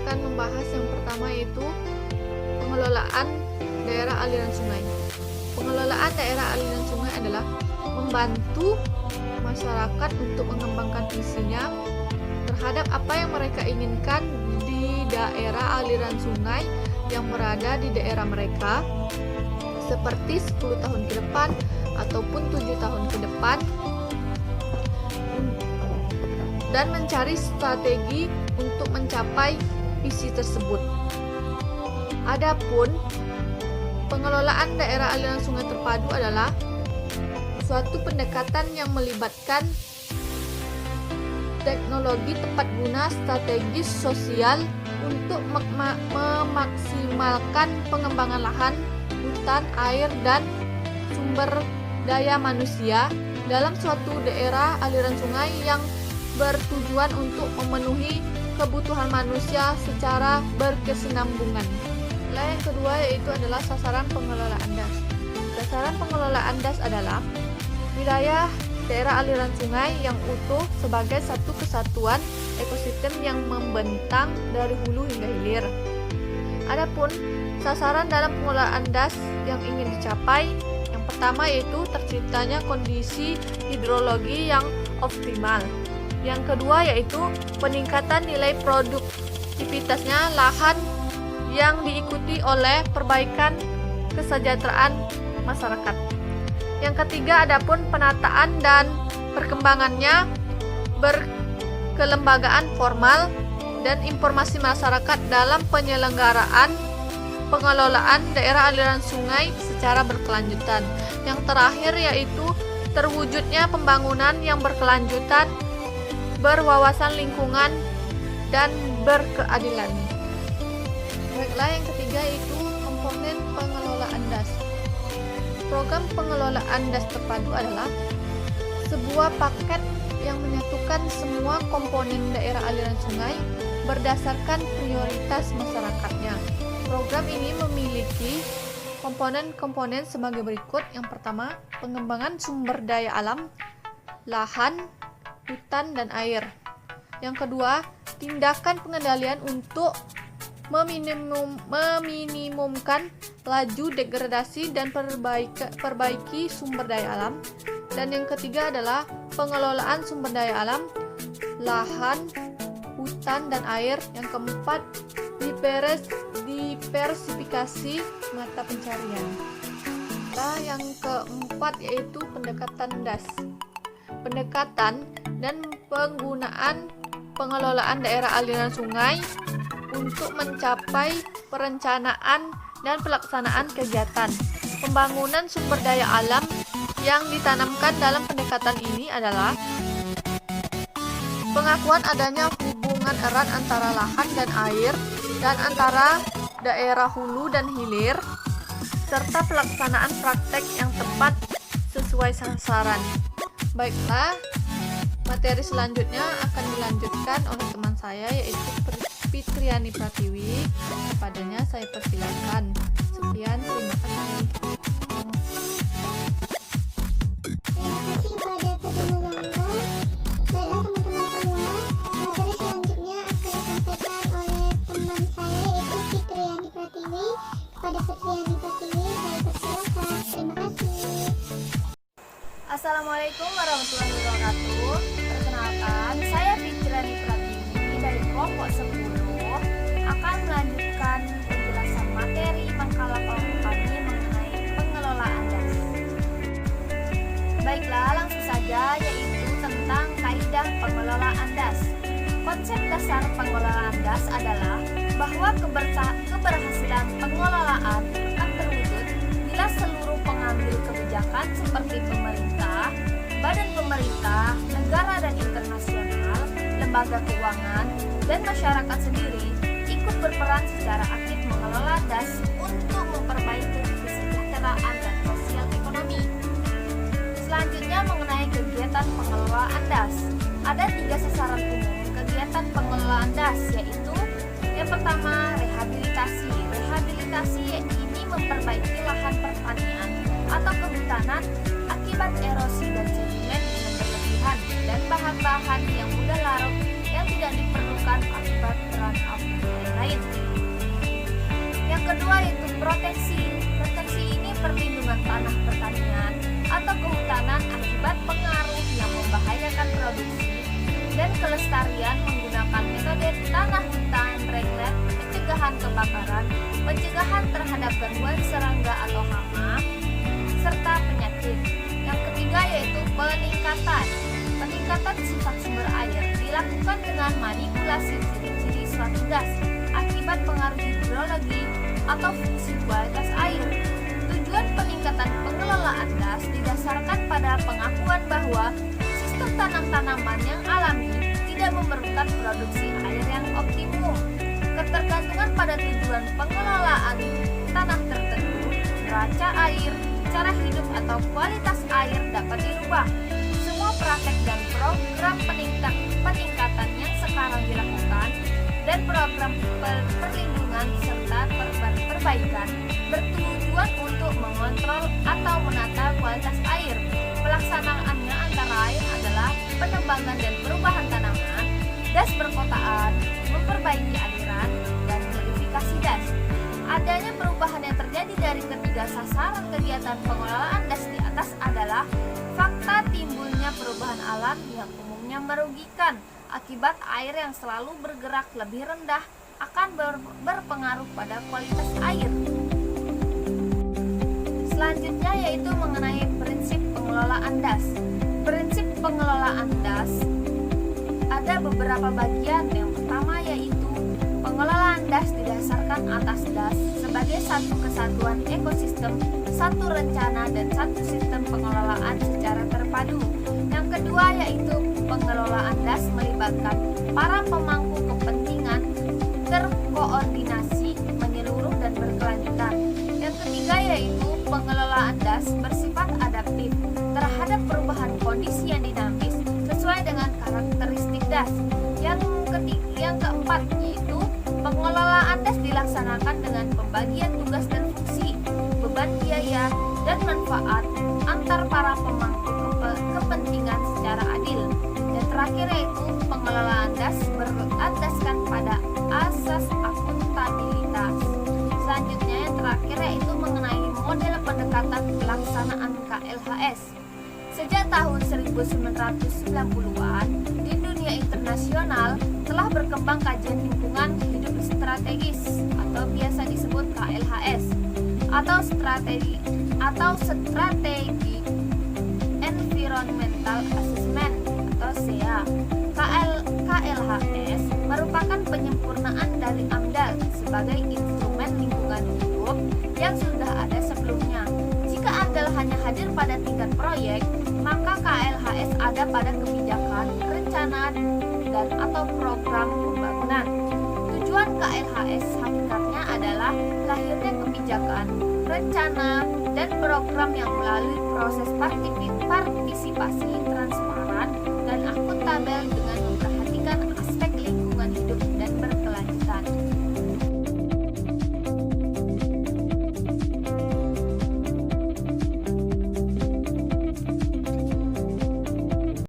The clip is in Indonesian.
akan membahas yang pertama, yaitu pengelolaan daerah aliran sungai. Pengelolaan daerah aliran sungai adalah membantu masyarakat untuk mengembangkan visinya terhadap apa yang mereka inginkan di daerah aliran sungai yang berada di daerah mereka, seperti 10 tahun ke depan ataupun 7 tahun ke depan, dan mencari strategi untuk mencapai visi tersebut. Adapun pengelolaan daerah aliran sungai terpadu adalah suatu pendekatan yang melibatkan teknologi tepat guna strategis sosial untuk memaksimalkan pengembangan lahan, hutan, air, dan sumber daya manusia dalam suatu daerah aliran sungai yang bertujuan untuk memenuhi kebutuhan manusia secara berkesinambungan. Yang kedua yaitu adalah sasaran pengelolaan DAS. Sasaran pengelolaan DAS adalah wilayah daerah aliran sungai yang utuh sebagai satu kesatuan ekosistem yang membentang dari hulu hingga hilir. Adapun sasaran dalam pengelolaan DAS yang ingin dicapai, yang pertama yaitu terciptanya kondisi hidrologi yang optimal. Yang kedua yaitu peningkatan nilai produktivitasnya lahan yang diikuti oleh perbaikan kesejahteraan masyarakat. Yang ketiga adapun penataan dan perkembangannya berkelembagaan formal dan informasi masyarakat dalam penyelenggaraan pengelolaan daerah aliran sungai secara berkelanjutan. Yang terakhir yaitu terwujudnya pembangunan yang berkelanjutan, berwawasan lingkungan, dan berkeadilan. Baiklah, yang ketiga yaitu komponen pengelolaan DAS. Program pengelolaan DAS terpadu adalah sebuah paket yang menyatukan semua komponen daerah aliran sungai berdasarkan prioritas masyarakatnya. Program ini memiliki komponen-komponen sebagai berikut. Yang pertama, pengembangan sumber daya alam, lahan, hutan, dan air. Yang kedua, tindakan pengendalian untuk meminimumkan laju degradasi dan perbaiki sumber daya alam. Dan yang ketiga adalah pengelolaan sumber daya alam, lahan, hutan, dan air. Yang keempat, diversifikasi mata pencarian. Nah, yang keempat yaitu pendekatan DAS. Pendekatan dan penggunaan pengelolaan daerah aliran sungai untuk mencapai perencanaan dan pelaksanaan kegiatan. Pembangunan sumber daya alam yang ditanamkan dalam pendekatan ini adalah pengakuan adanya hubungan erat antara lahan dan air dan antara daerah hulu dan hilir, serta pelaksanaan praktek yang tepat sesuai sasaran. Baiklah, materi selanjutnya akan dilanjutkan oleh teman saya yaitu Fitriani Pratiwi. Kepadanya saya persilakan. Sekian, terima kasih. Terima kasih kepada kedua ganggu. Baiklah teman-teman semua, materi selanjutnya akan disampaikan oleh teman saya yaitu Fitriani Pratiwi. Kepada Fitriani Pratiwi saya persilakan. Terima kasih. Assalamualaikum warahmatullahi wabarakatuh. Perkenalkan, saya Fitriani Pratiwi dari kelompok 10 akan melanjutkan penjelasan materi makalah kelompok kami mengenai pengelolaan DAS. Baiklah, langsung saja, yaitu tentang kaidah pengelolaan DAS. Konsep dasar pengelolaan DAS adalah bahwa keberhasilan pengelolaan akan terwujud bila seluruh pengambil kebijakan seperti pemerintah, badan pemerintah, negara dan internasional, lembaga keuangan, dan masyarakat sendiri ikut berperan secara aktif mengelola DAS untuk memperbaiki kesejahteraan dan sosial ekonomi. Selanjutnya mengenai kegiatan pengelolaan DAS. Ada 3 sasaran umum kegiatan pengelolaan DAS, yaitu yang pertama rehabilitasi. Rehabilitasi ini memperbaiki lahan pertanian atau kehutanan akibat erosi dan sedimen yang berlebihan dan bahan-bahan yang mudah larut yang tidak diperlukan akibat run-off. kelestarian menggunakan metode tanah hutan reglet, pencegahan kebakaran, pencegahan terhadap gangguan serangga atau hama, serta penyakit. Yang ketiga yaitu peningkatan sifat sumber air dilakukan dengan manipulasi ciri-ciri suatu das akibat pengaruh hidrologi atau fungsi kualitas air. Tujuan peningkatan pengelolaan das didasarkan pada pengakuan bahwa sistem tanam-tanaman yang alami tidak memerlukan produksi air yang optimum. Ketergantungan pada tujuan pengelolaan tanah tertentu, neraca air, cara hidup atau kualitas air dapat dirubah. Semua praktek dan program peningkatan yang sekarang dilakukan dan program perlindungan serta perbaikan bertujuan untuk mengontrol atau menata kualitas air. Pelaksanaannya antara lain adalah penebangan dan perubahan tanaman, das perkotaan, memperbaiki aliran, dan modifikasi das. Adanya perubahan yang terjadi dari ketiga sasaran kegiatan pengelolaan das di atas adalah fakta timbulnya perubahan alam yang umumnya merugikan akibat air yang selalu bergerak lebih rendah akan berpengaruh pada kualitas air. Selanjutnya yaitu mengenai prinsip pengelolaan das. Prinsip pengelolaan das ada beberapa bagian. Yang pertama yaitu pengelolaan das didasarkan atas das sebagai satu kesatuan ekosistem, satu rencana dan satu sistem pengelolaan secara terpadu. Yang kedua yaitu pengelolaan das melibatkan para pemangku kepentingan terkoordinasi, menyeluruh dan berkelanjutan. Yang ketiga yaitu pengelolaan das bersifat adaptif terhadap perubahan kondisi yang dinamis sesuai dengan karakteristik das. Yang keempat yaitu pengelolaan das dilaksanakan dengan pembagian tugas dan fungsi, beban biaya dan manfaat antar para pemangku kepentingan secara adil. Dan terakhir yaitu pengelolaan das berlandaskan pada asas akuntabilitas. Selanjutnya yang terakhir yaitu mengenai model pendekatan pelaksanaan KLHS. Sejak tahun 1990-an, di dunia internasional telah berkembang kajian lingkungan hidup strategis atau biasa disebut KLHS atau strategi Environmental Assessment atau SEA. KLHS merupakan penyempurnaan dari AMDAL sebagai instrumen lingkungan hidup yang sudah ada sebelumnya. Jika AMDAL hanya hadir pada tingkat proyek, maka KLHS ada pada kebijakan, rencana, dan atau program pembangunan. Tujuan KLHS hakikatnya adalah lahirnya kebijakan, rencana, dan program yang melalui proses partisipasi transparan dan akuntabel